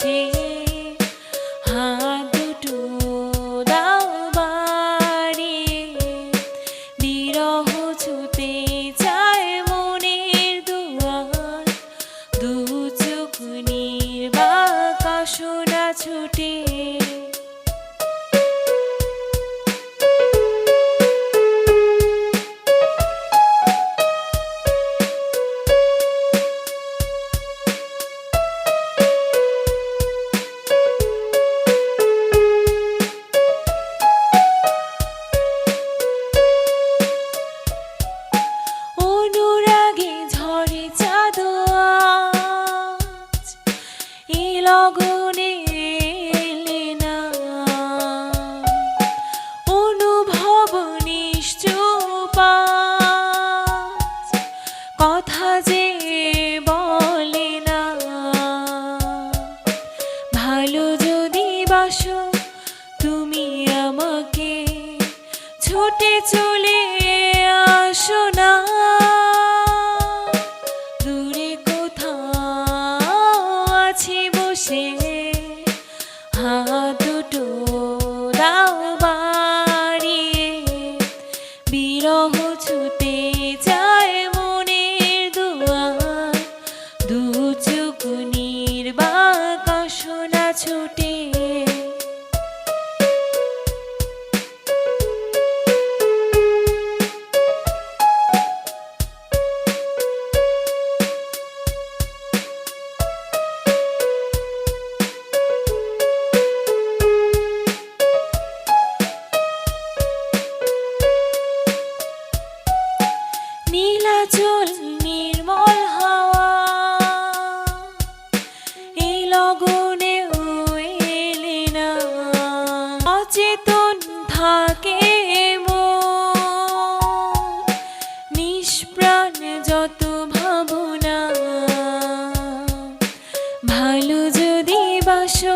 বসে হাত দুটো দাও বাড়িয়ে বিরহ ছুতে চায় মনের দুয়ার দু চোখ নির্বাকাশনা ছুটে লগনে এলে না অনুভব নিশ্চুপ কথা যে বলে না ভালো যদি বাসো তুমি আমাকে ছুটে চলে আসো না দূরে কোথাও আছি বসে হাত দুটো দাও বাড়িয়ে বিরহ ছুতে চায় মনের দুয়ার দু চোখ নির্বাকাশনা ছুটে নীলাচল নির্মল হাওয়া এই লগনে এলে না অচেতন থাকে মন নিষ্প্রাণ যত ভাবনা ভালো যদি বাসো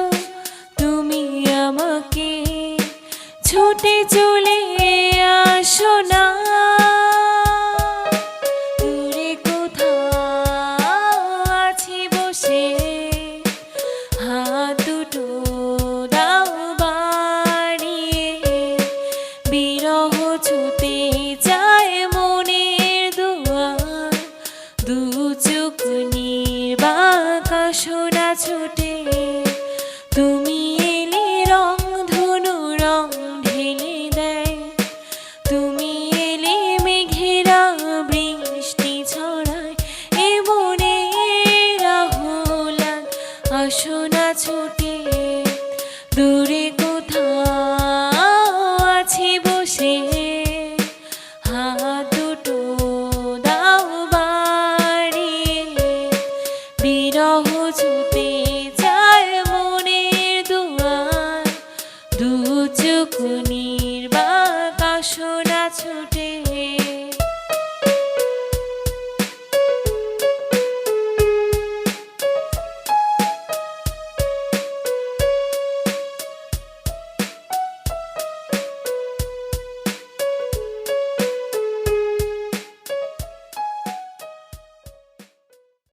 তুমি আমাকে ছুটে চলে আসো না হাত দুটো দাও বাড়িয়ে বিরহ ছুতে চায় মনের দুয়ার দু চোখ নির্বাকাশনা ছুটে তুমি এলে রং ধনু রং ঢেলে দেয় তুমি এলে মেঘেরা বৃষ্টি ছড়ায় এ মনে রাহুলান আসো না ছুটে দূরে কোথাও আছি বসে হাত দুটো দাও বাড়িয়ে বিরহ ছুতে চায় মনের দুয়ার দু চোখ নির্বাকাশনা ছুটে।